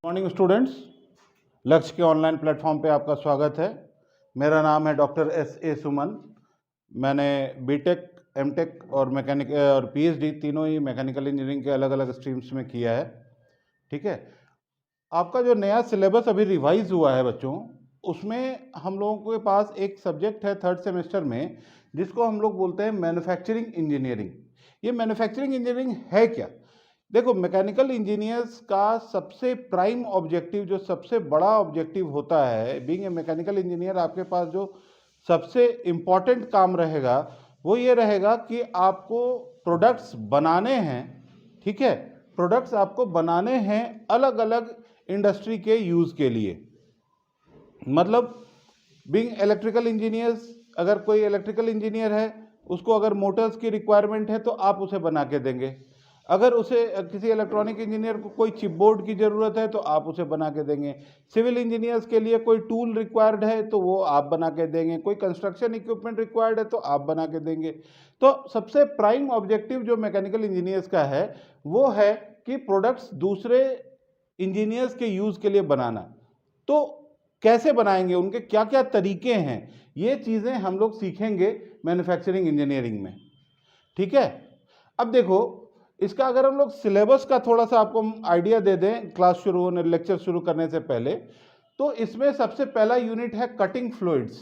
Morning students, लक्ष्य के online platform पे आपका स्वागत है। मेरा नाम है डॉक्टर S.A. सुमन। मैंने बीटेक, एमटेक और मैकेनिक और पीएचडी तीनों ही मैकेनिकल इंजीनियरिंग के अलग अलग स्ट्रीम्स में किया है। ठीक है, आपका जो नया सिलेबस अभी रिवाइज हुआ है बच्चों, उसमें हम लोगों के पास एक सब्जेक्ट है थर्ड सेमेस्टर में जिसको हम लोग बोलते हैं मैन्युफैक्चरिंग इंजीनियरिंग। ये मैन्युफैक्चरिंग इंजीनियरिंग है क्या? देखो, मैकेनिकल इंजीनियर्स का सबसे प्राइम ऑब्जेक्टिव, जो सबसे बड़ा ऑब्जेक्टिव होता है बीइंग ए मैकेनिकल इंजीनियर, आपके पास जो सबसे इम्पॉर्टेंट काम रहेगा वो ये रहेगा कि आपको प्रोडक्ट्स बनाने हैं। ठीक है, प्रोडक्ट्स आपको बनाने हैं अलग अलग इंडस्ट्री के यूज़ के लिए। मतलब बीइंग इलेक्ट्रिकल इंजीनियर्स, अगर कोई इलेक्ट्रिकल इंजीनियर है, उसको अगर मोटर्स की रिक्वायरमेंट है तो आप उसे बना के देंगे। अगर उसे किसी इलेक्ट्रॉनिक इंजीनियर को कोई चिप बोर्ड की ज़रूरत है तो आप उसे बना के देंगे। सिविल इंजीनियर्स के लिए कोई टूल रिक्वायर्ड है तो वो आप बना के देंगे। कोई कंस्ट्रक्शन इक्विपमेंट रिक्वायर्ड है तो आप बना के देंगे। तो सबसे प्राइम ऑब्जेक्टिव जो मैकेनिकल इंजीनियर्स का है वो है कि प्रोडक्ट्स दूसरे इंजीनियर्स के यूज़ के लिए बनाना। तो कैसे बनाएंगे, उनके क्या क्या तरीके हैं, ये चीज़ें हम लोग सीखेंगे मैन्युफैक्चरिंग इंजीनियरिंग में। ठीक है, अब देखो, इसका अगर हम लोग सिलेबस का थोड़ा सा आपको आइडिया दे दें क्लास शुरू होने, लेक्चर शुरू करने से पहले, तो इसमें सबसे पहला यूनिट है कटिंग फ्लूइड्स,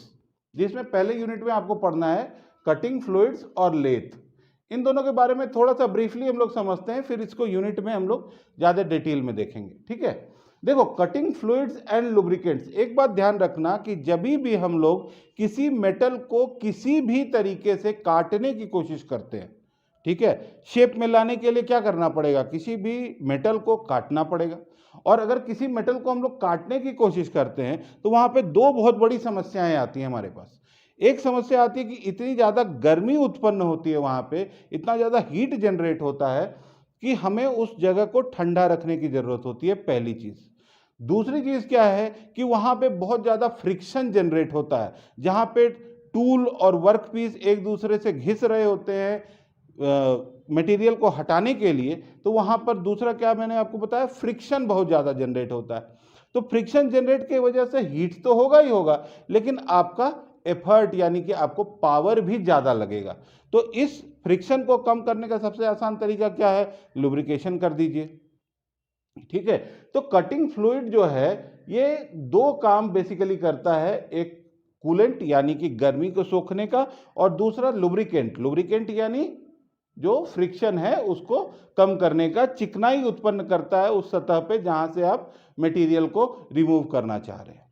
जिसमें पहले यूनिट में आपको पढ़ना है कटिंग फ्लूइड्स और लेथ। इन दोनों के बारे में थोड़ा सा ब्रीफली हम लोग समझते हैं, फिर इसको यूनिट में हम लोग ज़्यादा डिटेल में देखेंगे। ठीक है, देखो, कटिंग फ्लूइड्स एंड लुब्रिकेंट्स, एक बात ध्यान रखना कि जब भी हम लोग किसी मेटल को किसी भी तरीके से काटने की कोशिश करते हैं, ठीक है, शेप में लाने के लिए क्या करना पड़ेगा, किसी भी मेटल को काटना पड़ेगा। और अगर किसी मेटल को हम लोग काटने की कोशिश करते हैं तो वहां पे दो बहुत बड़ी समस्याएं आती हैं हमारे पास। एक समस्या आती है कि इतनी ज़्यादा गर्मी उत्पन्न होती है वहां पे, इतना ज़्यादा हीट जनरेट होता है कि हमें उस जगह को ठंडा रखने की ज़रूरत होती है, पहली चीज़। दूसरी चीज़ क्या है कि वहां पे बहुत ज़्यादा फ्रिक्शन जनरेट होता है, जहां पे टूल और वर्क पीस एक दूसरे से घिस रहे होते हैं मटेरियल को हटाने के लिए। तो वहां पर दूसरा क्या मैंने आपको बताया, फ्रिक्शन बहुत ज़्यादा जनरेट होता है। तो फ्रिक्शन जनरेट की वजह से हीट तो होगा ही होगा, लेकिन आपका एफर्ट यानी कि आपको पावर भी ज़्यादा लगेगा। तो इस फ्रिक्शन को कम करने का सबसे आसान तरीका क्या है, लुब्रिकेशन कर दीजिए। ठीक है, तो कटिंग फ्लूइड जो है ये दो काम बेसिकली करता है, एक कूलेंट यानी कि गर्मी को सोखने का, और दूसरा लुब्रिकेंट। लुब्रिकेंट यानी जो फ्रिक्शन है उसको कम करने का, चिकनाई उत्पन्न करता है उस सतह पे जहां से आप मटेरियल को रिमूव करना चाह रहे हैं।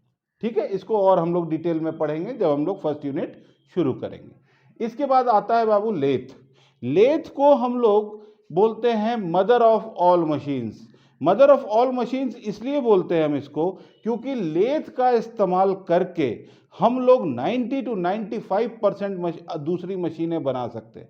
ठीक है, इसको और हम लोग डिटेल में पढ़ेंगे जब हम लोग फर्स्ट यूनिट शुरू करेंगे। इसके बाद आता है बाबू लेथ। लेथ को हम लोग बोलते हैं mother of all machines. Mother of all machines इसलिए बोलते हैं हम इसको क्योंकि लेथ का इस्तेमाल करके हम लोग 90 to 95% दूसरी मशीनें बना सकते हैं।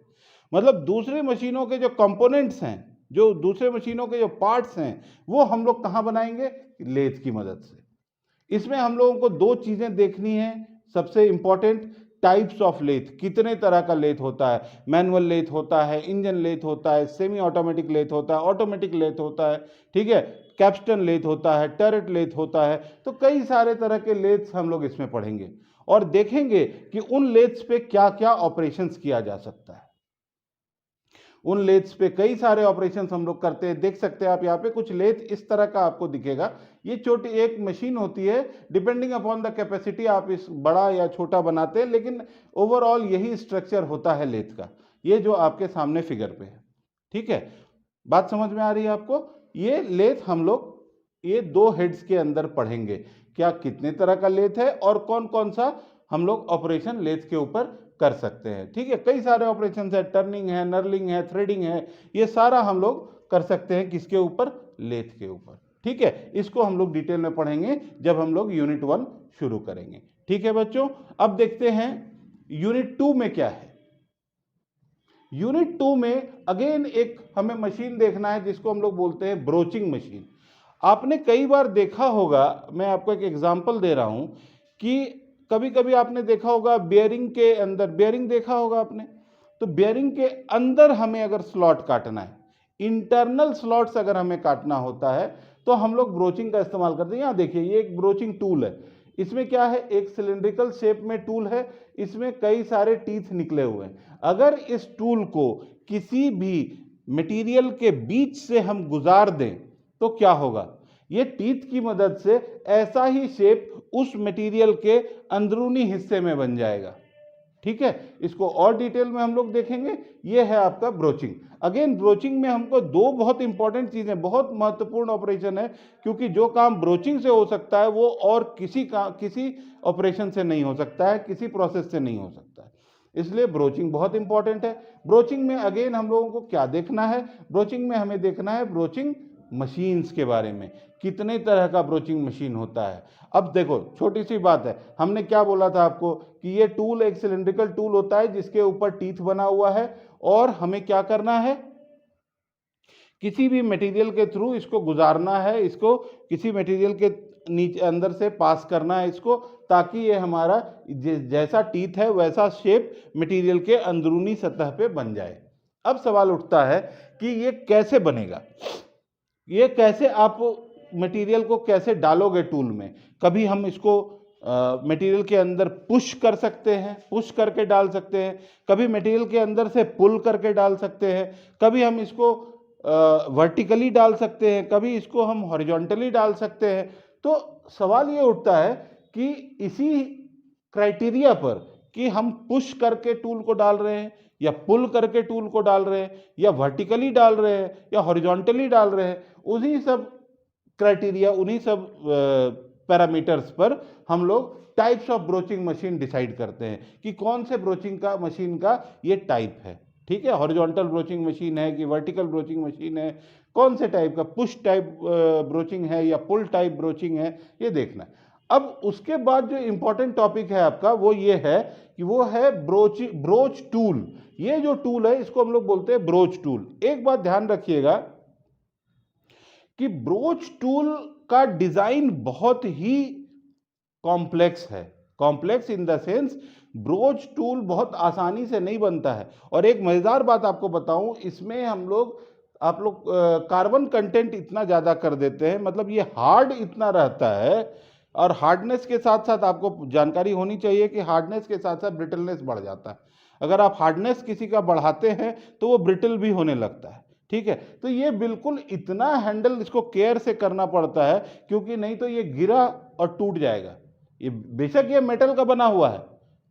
मतलब दूसरी मशीनों के जो कंपोनेंट्स हैं, जो दूसरे मशीनों के जो पार्ट्स हैं, वो हम लोग कहाँ बनाएंगे, लेथ की मदद से। इसमें हम लोगों को दो चीज़ें देखनी है, सबसे इंपॉर्टेंट, टाइप्स ऑफ लेथ, कितने तरह का लेथ होता है। मैनुअल लेथ होता है, इंजन लेथ होता है, सेमी ऑटोमेटिक लेथ होता है, ऑटोमेटिक लेथ होता है, ठीक है, कैप्स्टन लेथ होता है, टर्रेट लेथ होता है। तो कई सारे तरह के लेथ्स हम लोग इसमें पढ़ेंगे और देखेंगे कि उन लेथ्स पे क्या क्या ऑपरेशंस किया जा सकता है। उन लेथ्स पे कई सारे ऑपरेशंस हम लोग करते हैं। देख सकते हैं आप यहाँ पे कुछ लेथ इस तरह का आपको दिखेगा। ये छोटी एक मशीन होती है, डिपेंडिंग अपॉन द कैपेसिटी आप इस बड़ा या छोटा बनाते हैं, लेकिन ओवरऑल यही स्ट्रक्चर होता है लेथ का, ये जो आपके सामने फिगर पे है। ठीक है, बात समझ में आ रही है आपको? ये लेथ हम लोग ये दो हेड्स के अंदर पढ़ेंगे, क्या कितने तरह का लेथ है और कौन कौन सा हम लोग ऑपरेशन लेथ के ऊपर कर सकते हैं। ठीक है, कई सारे ऑपरेशन है, टर्निंग है, नर्लिंग है, थ्रेडिंग है, ये सारा हम लोग कर सकते हैं किसके ऊपर, लेथ के ऊपर। ठीक है, इसको हम लोग डिटेल में पढ़ेंगे जब हम लोग यूनिट 1 शुरू करेंगे। ठीक है बच्चों, अब देखते हैं यूनिट 2 में क्या है। यूनिट 2 में अगेन एक हमें मशीन देखना है जिसको हम लोग बोलते हैं ब्रोचिंग मशीन। आपने कई बार देखा होगा, मैं आपको एक एग्जांपल दे रहा हूं कि कभी कभी आपने देखा होगा बेयरिंग के अंदर, बेयरिंग देखा होगा आपने, तो बेयरिंग के अंदर हमें अगर स्लॉट काटना है, इंटरनल स्लॉट्स अगर हमें काटना होता है, तो हम लोग ब्रोचिंग का इस्तेमाल करते हैं। यहाँ देखिए ये एक ब्रोचिंग टूल है, इसमें क्या है, एक सिलिंड्रिकल शेप में टूल है, इसमें कई सारे टीथ निकले हुए हैं। अगर इस टूल को किसी भी मटेरियल के बीच से हम गुजार दें तो क्या होगा, ये टीथ की मदद से ऐसा ही शेप उस मटेरियल के अंदरूनी हिस्से में बन जाएगा। ठीक है, इसको और डिटेल में हम लोग देखेंगे। ये है आपका ब्रोचिंग। अगेन ब्रोचिंग में हमको दो बहुत इंपॉर्टेंट चीजें, बहुत महत्वपूर्ण ऑपरेशन है, क्योंकि जो काम ब्रोचिंग से हो सकता है वो और किसी ऑपरेशन से नहीं हो सकता है, किसी प्रोसेस से नहीं हो सकता है, इसलिए ब्रोचिंग बहुत इंपॉर्टेंट है। ब्रोचिंग में अगेन हम लोगों को क्या देखना है, ब्रोचिंग में हमें देखना है ब्रोचिंग मशीन्स के बारे में, कितने तरह का ब्रोचिंग मशीन होता है। अब देखो छोटी सी बात है, हमने क्या बोला था आपको कि ये टूल एक सिलिंड्रिकल टूल होता है जिसके ऊपर टीथ बना हुआ है, और हमें क्या करना है, किसी भी मटेरियल के थ्रू इसको गुजारना है, इसको किसी मटेरियल के नीचे अंदर से पास करना है इसको, ताकि ये हमारा जैसा टीथ है वैसा शेप मटेरियल के अंदरूनी सतह पे बन जाए। अब सवाल उठता है कि ये कैसे बनेगा, ये कैसे आप मटेरियल को कैसे डालोगे टूल में। कभी हम इसको मटेरियल के अंदर पुश कर सकते हैं, पुश करके डाल सकते हैं, कभी मटेरियल के अंदर से पुल करके डाल सकते हैं, कभी हम इसको वर्टिकली डाल सकते हैं, कभी इसको हम हॉरिजॉन्टली डाल सकते हैं। तो सवाल ये उठता है कि इसी क्राइटेरिया पर कि हम पुश करके टूल को डाल रहे हैं या पुल करके टूल को डाल रहे हैं या वर्टिकली डाल रहे हैं या हॉरिजॉन्टली डाल रहे हैं, उन्हीं सब क्राइटेरिया, उन्हीं सब पैरामीटर्स पर हम लोग types of broaching machine decide करते हैं कि कौन से ब्रोचिंग का मशीन का ये टाइप है। ठीक है, हॉरिजॉन्टल ब्रोचिंग मशीन है कि वर्टिकल ब्रोचिंग मशीन है, कौन से टाइप का, पुश टाइप ब्रोचिंग है या पुल टाइप ब्रोचिंग है, ये देखना है। अब उसके बाद जो इंपॉर्टेंट टॉपिक है आपका वो ये है कि वो है ब्रोच टूल। ये जो टूल है इसको हम लोग बोलते हैं ब्रोच टूल। एक बात ध्यान रखिएगा कि ब्रोच टूल का डिजाइन बहुत ही कॉम्प्लेक्स है। Complex in the sense broach tool बहुत आसानी से नहीं बनता है। और एक मजेदार बात आपको बताऊं, इसमें आप लोग कार्बन कंटेंट इतना ज़्यादा कर देते हैं, मतलब ये हार्ड इतना रहता है, और हार्डनेस के साथ साथ आपको जानकारी होनी चाहिए कि हार्डनेस के साथ साथ ब्रिटलनेस बढ़ जाता है। अगर आप हार्डनेस किसी का बढ़ाते हैं तो वो ब्रिटल भी होने लगता है। ठीक है, तो ये बिल्कुल इतना हैंडल इसको केयर से करना पड़ता है, क्योंकि नहीं तो ये गिरा और टूट जाएगा। ये बेशक ये मेटल का बना हुआ है,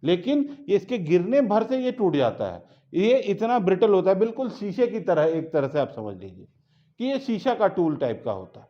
लेकिन ये इसके गिरने भर से ये टूट जाता है। ये इतना ब्रिटल होता है, बिल्कुल शीशे की तरह, एक तरह से आप समझ लीजिए कि ये शीशा का टूल टाइप का होता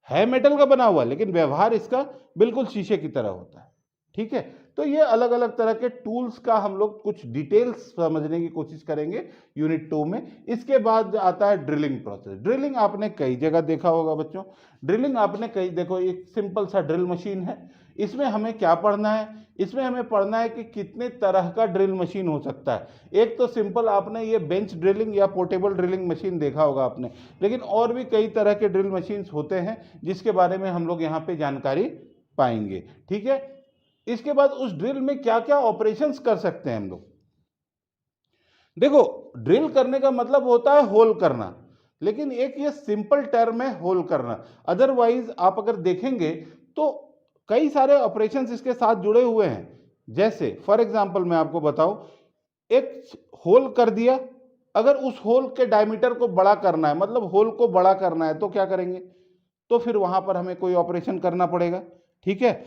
है मेटल का बना हुआ, लेकिन व्यवहार इसका बिल्कुल शीशे की तरह होता है। ठीक है, तो ये अलग अलग तरह के टूल्स का हम लोग कुछ डिटेल्स समझने की कोशिश करेंगे यूनिट 2 में। इसके बाद आता है ड्रिलिंग प्रोसेस। ड्रिलिंग आपने कई जगह देखा होगा बच्चों, ड्रिलिंग आपने कई, देखो एक सिंपल सा ड्रिल मशीन है, इसमें हमें क्या पढ़ना है, इसमें हमें पढ़ना है कि कितने तरह का ड्रिल मशीन हो सकता है। एक तो सिंपल आपने ये बेंच ड्रिलिंग या पोर्टेबल ड्रिलिंग मशीन देखा होगा आपने, लेकिन और भी कई तरह के ड्रिल मशीन्स होते हैं जिसके बारे में हम लोग यहाँ पे जानकारी पाएंगे। ठीक है, इसके बाद उस ड्रिल में क्या क्या ऑपरेशंस कर सकते हैं हम लोग। देखो ड्रिल करने का मतलब होता है होल करना, लेकिन एक ये सिंपल टर्म है होल करना। अदरवाइज आप अगर देखेंगे तो कई सारे ऑपरेशंस इसके साथ जुड़े हुए हैं। जैसे फॉर एग्जांपल मैं आपको बताऊं, एक होल कर दिया, अगर उस होल के डायमीटर को बड़ा करना है, मतलब होल को बड़ा करना है, तो क्या करेंगे, तो फिर वहां पर हमें कोई ऑपरेशन करना पड़ेगा। ठीक है,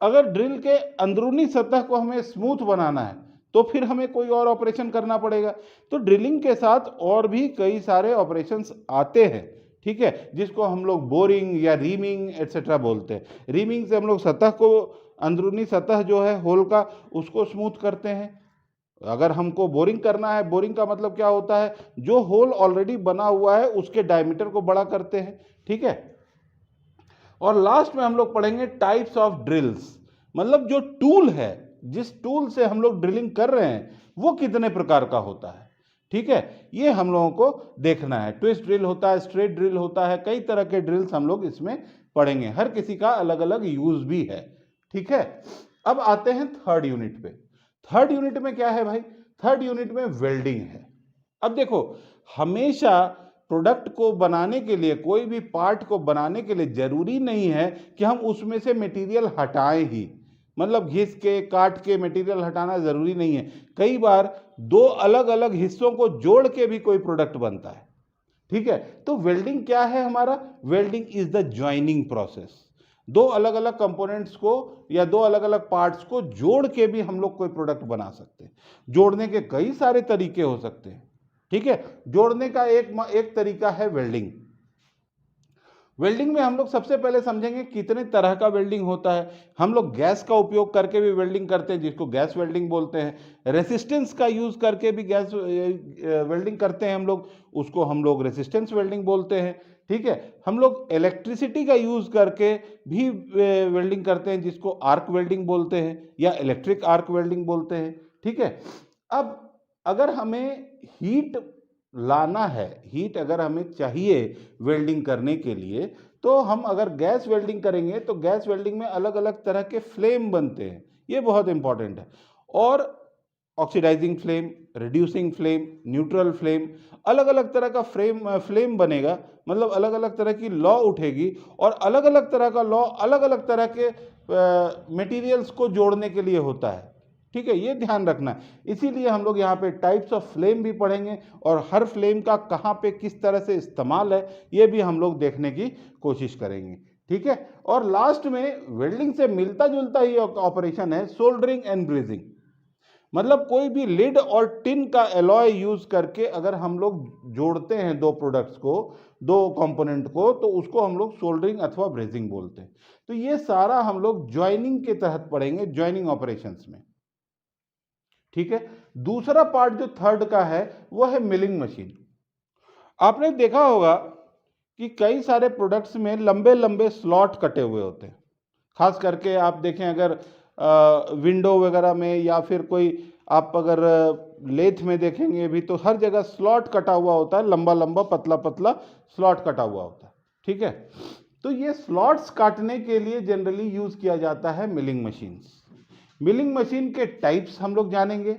अगर ड्रिल के अंदरूनी सतह को हमें स्मूथ बनाना है तो फिर हमें कोई और ऑपरेशन करना पड़ेगा। तो ड्रिलिंग के साथ और भी कई सारे ऑपरेशंस आते हैं। ठीक है, जिसको हम लोग बोरिंग या रीमिंग एटसेट्रा बोलते हैं। रीमिंग से हम लोग सतह को, अंदरूनी सतह जो है होल का, उसको स्मूथ करते हैं। अगर हमको बोरिंग करना है, बोरिंग का मतलब क्या होता है, जो होल ऑलरेडी बना हुआ है उसके डायमीटर को बड़ा करते हैं। ठीक है, और लास्ट में हम लोग पढ़ेंगे टाइप्स ऑफ ड्रिल्स, मतलब जो टूल है, जिस टूल से हम लोग ड्रिलिंग कर रहे हैं वो कितने प्रकार का होता है। ठीक है, ये हम लोगों को देखना है। ट्विस्ट ड्रिल होता है, स्ट्रेट ड्रिल होता है, कई तरह के ड्रिल्स हम लोग इसमें पढ़ेंगे, हर किसी का अलग अलग यूज भी है। ठीक है, अब आते हैं थर्ड यूनिट पे। थर्ड यूनिट में क्या है भाई, थर्ड यूनिट में वेल्डिंग है। अब देखो हमेशा प्रोडक्ट को बनाने के लिए, कोई भी पार्ट को बनाने के लिए जरूरी नहीं है कि हम उसमें से मटेरियल हटाएं ही, मतलब घिस के काट के मटेरियल हटाना जरूरी नहीं है। कई बार दो अलग अलग हिस्सों को जोड़ के भी कोई प्रोडक्ट बनता है, ठीक है। तो वेल्डिंग क्या है हमारा? Welding is the joining process. दो अलग अलग कंपोनेंट्स को या दो अलग अलग पार्ट्स को जोड़ के भी हम लोग कोई प्रोडक्ट बना सकते हैं। जोड़ने के कई सारे तरीके हो सकते हैं, ठीक है। जोड़ने का एक तरीका है वेल्डिंग। वेल्डिंग में हम लोग सबसे पहले समझेंगे कितने तरह का वेल्डिंग होता है। हम लोग गैस का उपयोग करके भी वेल्डिंग करते हैं, जिसको गैस वेल्डिंग बोलते हैं। रेसिस्टेंस का यूज करके भी गैस वेल्डिंग करते हैं हम लोग, उसको हम लोग रेसिस्टेंस वेल्डिंग बोलते हैं, ठीक है। हम लोग इलेक्ट्रिसिटी का यूज करके भी वेल्डिंग करते हैं, जिसको आर्क वेल्डिंग बोलते हैं या इलेक्ट्रिक आर्क वेल्डिंग बोलते हैं, ठीक है। अब अगर हमें हीट लाना है, हीट अगर हमें चाहिए वेल्डिंग करने के लिए, तो हम अगर गैस वेल्डिंग करेंगे तो गैस वेल्डिंग में अलग अलग तरह के फ्लेम बनते हैं, ये बहुत इंपॉर्टेंट है। और oxidising flame, reducing flame, neutral flame, अलग अलग तरह का फ्लेम बनेगा, मतलब अलग अलग तरह की लॉ उठेगी, और अलग अलग तरह का लॉ अलग अलग तरह के मटेरियल्स को जोड़ने के लिए होता है, ठीक है। ये ध्यान रखना है। इसीलिए हम लोग यहाँ पे टाइप्स ऑफ फ्लेम भी पढ़ेंगे, और हर फ्लेम का कहाँ पे किस तरह से इस्तेमाल है ये भी हम लोग देखने की कोशिश करेंगे, ठीक है। और लास्ट में वेल्डिंग से मिलता जुलता ही ऑपरेशन है सोल्डरिंग एंड ब्रेजिंग। मतलब कोई भी लिड और टिन का एलॉय यूज करके अगर हम लोग जोड़ते हैं दो प्रोडक्ट्स को, दो कंपोनेंट को, तो उसको हम लोग सोल्डरिंग अथवा ब्रेजिंग बोलते हैं। तो ये सारा हम लोग ज्वाइनिंग के तहत पढ़ेंगे, ज्वाइनिंग ऑपरेशंस में, ठीक है। दूसरा पार्ट जो थर्ड का है वो है मिलिंग मशीन। आपने देखा होगा कि कई सारे प्रोडक्ट्स में लंबे लंबे स्लॉट कटे हुए होते हैं। खास करके आप देखें अगर विंडो वगैरह में, या फिर कोई आप अगर लेथ में देखेंगे भी, तो हर जगह स्लॉट कटा हुआ होता है, लंबा लंबा पतला पतला स्लॉट कटा हुआ होता है, ठीक है। तो ये स्लॉट्स काटने के लिए जनरली यूज किया जाता है मिलिंग मशीन्स। मिलिंग मशीन के टाइप्स हम लोग जानेंगे।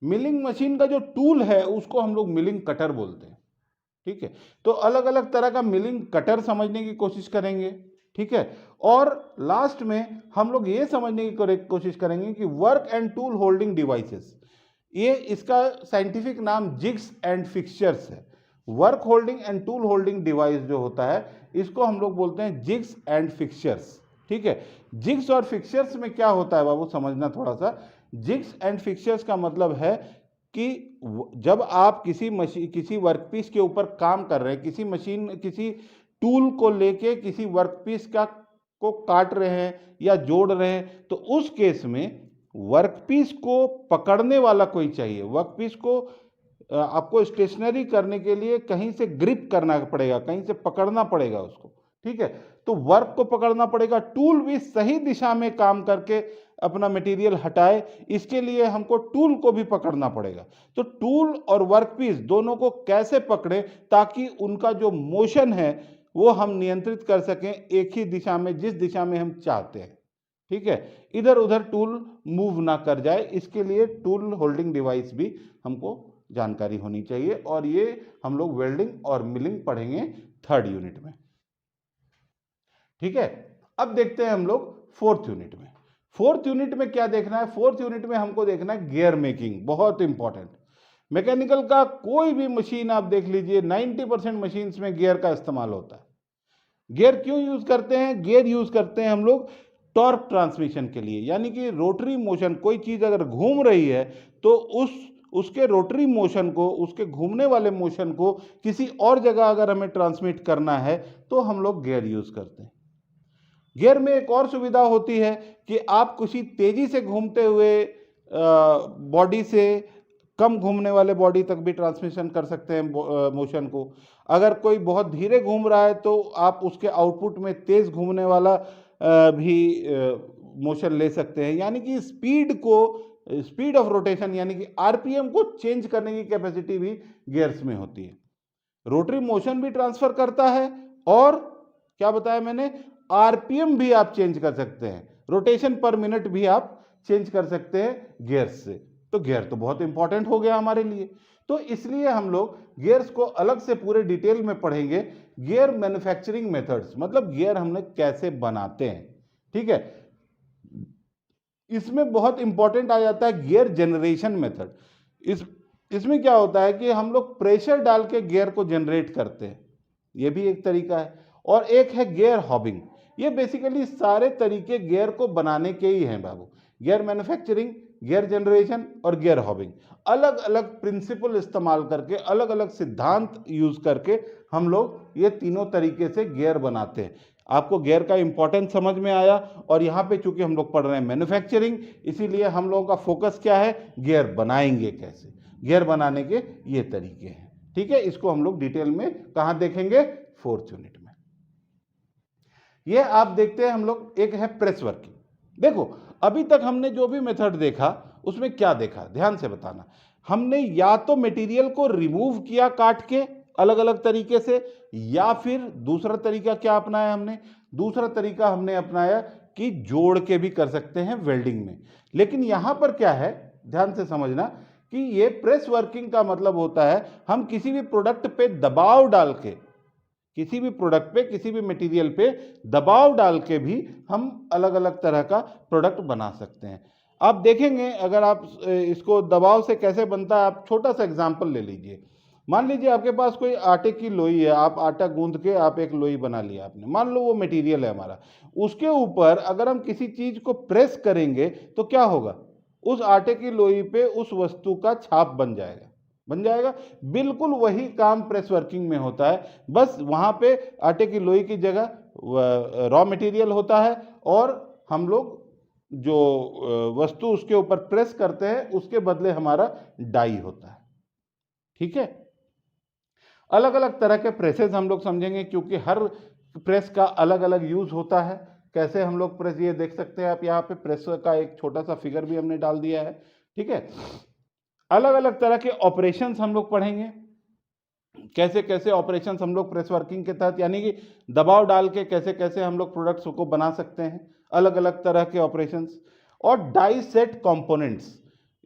मिलिंग मशीन का जो टूल है उसको हम लोग मिलिंग कटर बोलते हैं, ठीक है। तो अलग अलग तरह का मिलिंग कटर समझने की कोशिश करेंगे, ठीक है। और लास्ट में हम लोग ये समझने की कोशिश करेंगे कि work and tool holding devices, ये इसका साइंटिफिक नाम जिग्स एंड फिक्सचर्स है। Work holding and tool holding device जो होता है इसको हम लोग बोलते हैं जिग्स एंड फिक्सचर्स, ठीक है। जिग्स और फिक्सचर्स में क्या होता है बाबू, समझना थोड़ा सा। जिग्स एंड फिक्सचर्स का मतलब है कि जब आप किसी वर्कपीस के ऊपर काम कर रहे हैं, किसी टूल को लेके किसी वर्कपीस को काट रहे हैं या जोड़ रहे हैं, तो उस केस में वर्कपीस को पकड़ने वाला कोई चाहिए। वर्कपीस को आपको स्टेशनरी करने के लिए कहीं से ग्रिप करना पड़ेगा, कहीं से पकड़ना पड़ेगा उसको, ठीक है। तो वर्क को पकड़ना पड़ेगा, टूल भी सही दिशा में काम करके अपना मटेरियल हटाए, इसके लिए हमको टूल को भी पकड़ना पड़ेगा। तो टूल और वर्कपीस दोनों को कैसे पकड़े ताकि उनका जो मोशन है वो हम नियंत्रित कर सकें एक ही दिशा में, जिस दिशा में हम चाहते हैं, ठीक है। इधर उधर टूल मूव ना कर जाए, इसके लिए टूल होल्डिंग डिवाइस भी हमको जानकारी होनी चाहिए। और ये हम लोग वेल्डिंग और मिलिंग पढ़ेंगे थर्ड यूनिट में, ठीक है। अब देखते हैं हम लोग फोर्थ यूनिट में। फोर्थ यूनिट में क्या देखना है? फोर्थ यूनिट में हमको देखना है गियर मेकिंग, बहुत इंपॉर्टेंट। मैकेनिकल का कोई भी मशीन आप देख लीजिए, 90% मशीन्स में गियर का इस्तेमाल होता है। गियर क्यों यूज करते हैं? गियर यूज करते हैं हम लोग टॉर्क ट्रांसमिशन के लिए, यानी कि रोटरी मोशन, कोई चीज अगर घूम रही है तो उसके रोटरी मोशन को, उसके घूमने वाले मोशन को किसी और जगह अगर हमें ट्रांसमिट करना है तो हम लोग गियर यूज करते हैं। गियर में एक और सुविधा होती है कि आप किसी तेजी से घूमते हुए बॉडी से कम घूमने वाले बॉडी तक भी ट्रांसमिशन कर सकते हैं मोशन को। अगर कोई बहुत धीरे घूम रहा है तो आप उसके आउटपुट में तेज घूमने वाला भी मोशन ले सकते हैं। यानी कि स्पीड ऑफ रोटेशन यानी कि आरपीएम को चेंज करने की कैपेसिटी भी गियर्स में होती है। रोटरी मोशन भी ट्रांसफर करता है, और क्या बताया मैंने, आरपीएम भी आप चेंज कर सकते हैं, रोटेशन पर मिनट भी आप चेंज कर सकते हैं गियर्स से, तो गियर तो बहुत इंपॉर्टेंट हो गया हमारे लिए। तो इसलिए हम लोग गियर्स को अलग से पूरे डिटेल में पढ़ेंगे। गियर मैन्युफैक्चरिंग मेथड्स, मतलब गियर हमने कैसे बनाते हैं, ठीक है। इसमें बहुत इंपॉर्टेंट आ जाता है गियर जनरेशन मेथड। इसमें क्या होता है कि हम लोग प्रेशर डाल के गियर को जनरेट करते हैं, ये भी एक तरीका है। और एक है गियर हॉबिंग। ये बेसिकली सारे तरीके गियर को बनाने के ही हैं बाबू। गियर मैन्युफैक्चरिंग, गियर जनरेशन और गियर हॉबिंग, अलग अलग प्रिंसिपल इस्तेमाल करके, अलग अलग सिद्धांत यूज करके हम लोग ये तीनों तरीके से गियर बनाते हैं। आपको गियर का इंपॉर्टेंस समझ में आया। और यहाँ पे चूंकि हम लोग पढ़ रहे हैं मैन्युफैक्चरिंग, इसीलिए हम लोगों का फोकस क्या है, गियर बनाएंगे कैसे, गियर बनाने के ये तरीके हैं, ठीक है। इसको हम लोग डिटेल में कहाँ देखेंगे, 4th यूनिट में। ये आप देखते हैं हम लोग, एक है प्रेस वर्किंग। देखो अभी तक हमने जो भी मेथड देखा उसमें क्या देखा, ध्यान से बताना। हमने या तो मटेरियल को रिमूव किया काट के अलग अलग तरीके से, या फिर दूसरा तरीका क्या अपनाया हमने, दूसरा तरीका हमने अपनाया कि जोड़ के भी कर सकते हैं वेल्डिंग में। लेकिन यहां पर क्या है, ध्यान से समझना कि ये प्रेस वर्किंग का मतलब होता है हम किसी भी प्रोडक्ट पे दबाव डाल के, किसी भी प्रोडक्ट पे, किसी भी मटेरियल पे दबाव डाल के भी हम अलग अलग तरह का प्रोडक्ट बना सकते हैं। आप देखेंगे अगर आप इसको दबाव से कैसे बनता है, आप छोटा सा एग्जांपल ले लीजिए। मान लीजिए आपके पास कोई आटे की लोई है, आप आटा गूंद के आप एक लोई बना लिया आपने, मान लो वो मटेरियल है हमारा। उसके ऊपर अगर हम किसी चीज को प्रेस करेंगे तो क्या होगा, उस आटे की लोई पे उस वस्तु का छाप बन जाएगा, बन जाएगा। बिल्कुल वही काम प्रेस वर्किंग में होता है, बस वहां पे आटे की लोई की जगह रॉ मटेरियल होता है और हम लोग जो वस्तु उसके ऊपर प्रेस करते हैं उसके बदले हमारा डाई होता है, ठीक है। अलग अलग तरह के प्रेसेस हम लोग समझेंगे, क्योंकि हर प्रेस का अलग अलग यूज होता है। कैसे हम लोग प्रेस, ये देख सकते हैं आप, यहाँ पे प्रेस का एक छोटा सा फिगर भी हमने डाल दिया है, ठीक है। अलग अलग तरह के ऑपरेशंस हम लोग पढ़ेंगे, कैसे कैसे ऑपरेशंस हम लोग प्रेस वर्किंग के तहत, यानी कि दबाव डाल के कैसे कैसे हम लोग प्रोडक्ट्स को बना सकते हैं, अलग अलग तरह के ऑपरेशंस। और डाई सेट कंपोनेंट्स,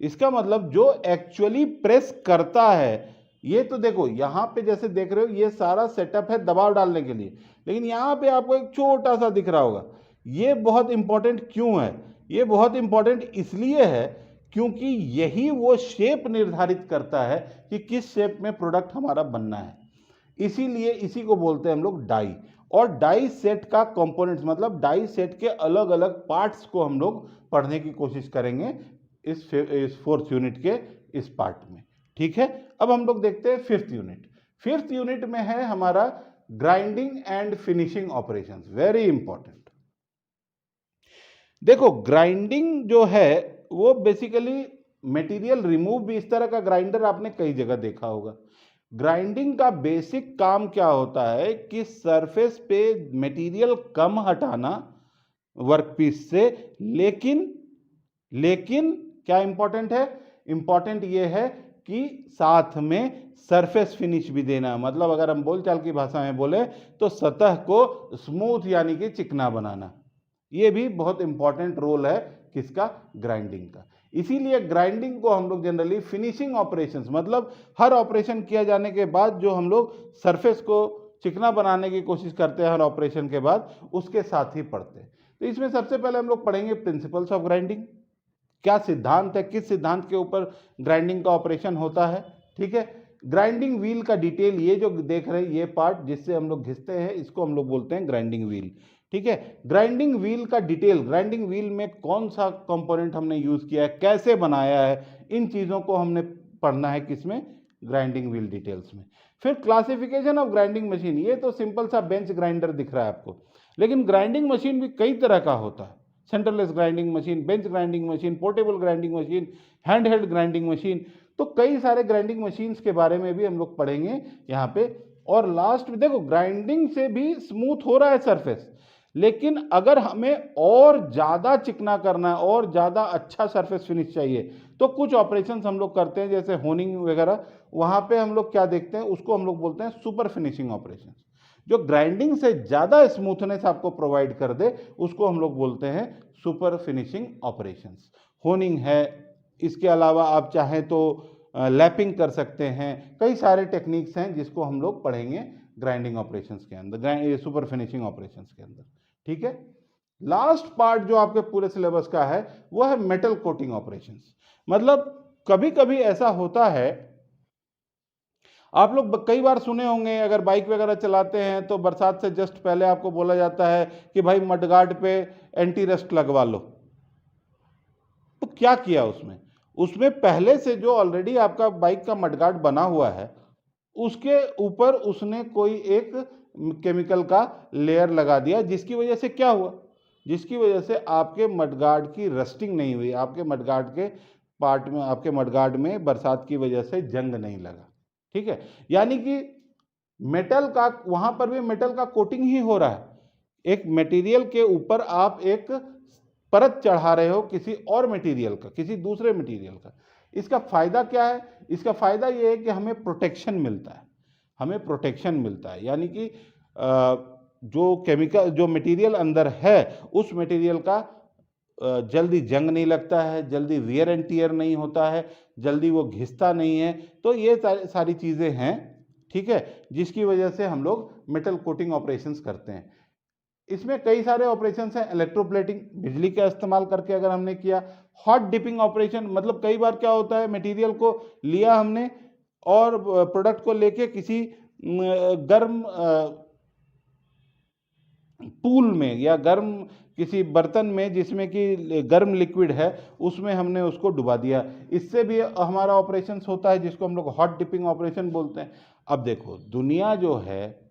इसका मतलब जो एक्चुअली प्रेस करता है। ये तो देखो यहाँ पे जैसे देख रहे हो ये सारा सेटअप है दबाव डालने के लिए, लेकिन यहाँ पे आपको एक छोटा सा दिख रहा होगा। ये बहुत इंपॉर्टेंट क्यों है, ये बहुत इंपॉर्टेंट इसलिए है क्योंकि यही वो शेप निर्धारित करता है कि किस शेप में प्रोडक्ट हमारा बनना है। इसीलिए इसी को बोलते हैं हम लोग डाई। और डाई सेट का कंपोनेंट्स, मतलब डाई सेट के अलग अलग पार्ट्स को हम लोग पढ़ने की कोशिश करेंगे इस 4th यूनिट के इस पार्ट में, ठीक है। अब हम लोग देखते हैं 5th यूनिट। 5th यूनिट में है हमारा grinding and finishing operations, very important. देखो ग्राइंडिंग जो है वो बेसिकली मटेरियल रिमूव भी, इस तरह का ग्राइंडर आपने कई जगह देखा होगा। ग्राइंडिंग का बेसिक काम क्या होता है कि सरफेस पे मटेरियल कम हटाना वर्कपीस से, लेकिन क्या इंपॉर्टेंट है, इंपॉर्टेंट ये है कि साथ में सरफेस फिनिश भी देना। मतलब अगर हम बोलचाल की भाषा में बोले तो सतह को स्मूथ यानी कि चिकना बनाना, ये भी बहुत इंपॉर्टेंट रोल है किसका, ग्राइंडिंग का। इसीलिए ग्राइंडिंग को हम लोग जनरली फिनिशिंग ऑपरेशंस, मतलब हर ऑपरेशन किया जाने के बाद जो हम लोग सरफेस को चिकना बनाने की कोशिश करते हैं हर ऑपरेशन के बाद, उसके साथ ही पढ़ते हैं। तो इसमें सबसे पहले हम लोग पढ़ेंगे प्रिंसिपल्स ऑफ ग्राइंडिंग, क्या सिद्धांत है, किस सिद्धांत के ऊपर ग्राइंडिंग का ऑपरेशन होता है, ठीक है। ग्राइंडिंग व्हील का डिटेल, ये जो देख रहे हैं ये पार्ट जिससे हम लोग घिसते हैं इसको हम लोग बोलते हैं ग्राइंडिंग व्हील, ठीक है। ग्राइंडिंग व्हील का डिटेल, ग्राइंडिंग व्हील में कौन सा कंपोनेंट हमने यूज किया है, कैसे बनाया है, इन चीजों को हमने पढ़ना है किसमें, ग्राइंडिंग व्हील डिटेल्स में। फिर क्लासिफिकेशन ऑफ ग्राइंडिंग मशीन, ये तो सिंपल सा बेंच ग्राइंडर दिख रहा है आपको, लेकिन ग्राइंडिंग मशीन भी कई तरह का होता है। Centreless grinding machine, bench grinding machine, portable grinding machine, hand held grinding machine, तो कई सारे ग्राइंडिंग मशीन्स के बारे में भी हम लोग पढ़ेंगे यहाँ पे। और लास्ट में देखो ग्राइंडिंग से भी स्मूथ हो रहा है सरफेस, लेकिन अगर हमें और ज्यादा चिकना करना है और ज्यादा अच्छा सरफेस फिनिश चाहिए तो कुछ ऑपरेशंस हम लोग करते हैं जैसे होनिंग वगैरह, वहां पे हम लोग क्या देखते हैं, उसको हम लोग बोलते हैं सुपर फिनिशिंग ऑपरेशंस। जो ग्राइंडिंग से ज्यादा स्मूथनेस आपको प्रोवाइड कर दे उसको हम लोग बोलते हैं सुपर फिनिशिंग ऑपरेशंस। होनिंग है, इसके अलावा आप चाहें तो लैपिंग कर सकते हैं। कई सारे टेक्निक्स हैं जिसको हम लोग पढ़ेंगे ग्राइंडिंग ऑपरेशंस के अंदर, सुपर फिनिशिंग ऑपरेशंस के अंदर। ठीक है, लास्ट पार्ट जो आपके पूरे सिलेबस का है वो है मेटल कोटिंग ऑपरेशंस। मतलब कभी कभी ऐसा होता है, आप लोग कई बार सुने होंगे, अगर बाइक वगैरह चलाते हैं तो बरसात से जस्ट पहले आपको बोला जाता है कि भाई मडगार्ड पे एंटी रस्ट लगवा लो। तो क्या किया उसमें, उसमें पहले से जो ऑलरेडी आपका बाइक का मडगार्ड बना हुआ है उसके ऊपर उसने कोई एक केमिकल का लेयर लगा दिया, जिसकी वजह से क्या हुआ, जिसकी वजह से आपके मडगार्ड की रस्टिंग नहीं हुई, आपके मडगार्ड के पार्ट में, आपके मडगार्ड में बरसात की वजह से जंग नहीं लगा। ठीक है, यानी कि मेटल का, वहां पर भी मेटल का कोटिंग ही हो रहा है। एक मटेरियल के ऊपर आप एक परत चढ़ा रहे हो किसी और मटेरियल का, किसी दूसरे मटेरियल का। इसका फायदा क्या है, इसका फायदा यह है कि हमें प्रोटेक्शन मिलता है, हमें प्रोटेक्शन मिलता है, यानी कि जो केमिकल, जो मटेरियल अंदर है उस मटेरियल का जल्दी जंग नहीं लगता है, जल्दी वियर एंड टियर नहीं होता है, जल्दी वो घिसता नहीं है। तो ये सारी चीज़ें हैं, ठीक है, जिसकी वजह से हम लोग मेटल कोटिंग ऑपरेशंस करते हैं। इसमें कई सारे ऑपरेशंस हैं। इलेक्ट्रोप्लेटिंग, बिजली का इस्तेमाल करके अगर हमने किया। हॉट डिपिंग ऑपरेशन, मतलब कई बार क्या होता है, मटेरियल को लिया हमने और प्रोडक्ट को लेके किसी गर्म पूल में या गर्म किसी बर्तन में जिसमें कि गर्म लिक्विड है, उसमें हमने उसको डुबा दिया। इससे भी हमारा ऑपरेशंस होता है, जिसको हम लोग हॉट डिपिंग ऑपरेशन बोलते हैं। अब देखो, दुनिया जो है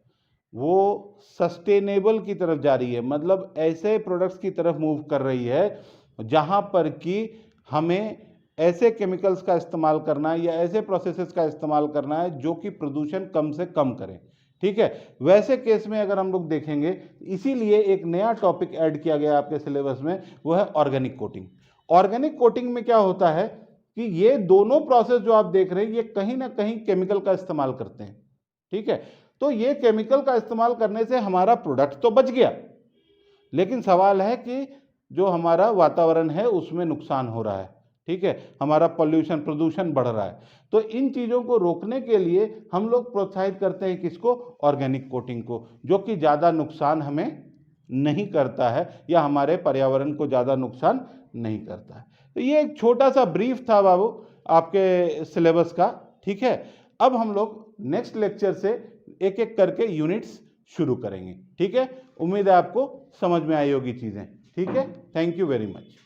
वो सस्टेनेबल की तरफ जा रही है, मतलब ऐसे प्रोडक्ट्स की तरफ मूव कर रही है जहां पर कि हमें ऐसे केमिकल्स का इस्तेमाल करना है या ऐसे प्रोसेसेस का इस्तेमाल करना है जो कि प्रदूषण कम से कम करें। ठीक है, वैसे केस में अगर हम लोग देखेंगे, इसीलिए एक नया टॉपिक ऐड किया गया आपके सिलेबस में, वो है ऑर्गेनिक कोटिंग। ऑर्गेनिक कोटिंग में क्या होता है कि ये दोनों प्रोसेस जो आप देख रहे हैं, ये कहीं ना कहीं केमिकल का इस्तेमाल करते हैं। ठीक है, तो ये केमिकल का इस्तेमाल करने से हमारा प्रोडक्ट तो बच गया, लेकिन सवाल है कि जो हमारा वातावरण है उसमें नुकसान हो रहा है। ठीक है, हमारा पॉल्यूशन, प्रदूषण बढ़ रहा है। तो इन चीज़ों को रोकने के लिए हम लोग प्रोत्साहित करते हैं किसको, ऑर्गेनिक कोटिंग को, जो कि ज़्यादा नुकसान हमें नहीं करता है या हमारे पर्यावरण को ज़्यादा नुकसान नहीं करता है। तो ये एक छोटा सा ब्रीफ था बाबू आपके सिलेबस का। ठीक है, अब हम लोग नेक्स्ट लेक्चर से एक एक करके यूनिट्स शुरू करेंगे। ठीक है, उम्मीद है आपको समझ में आई होगी चीज़ें। ठीक है, थैंक यू वेरी मच।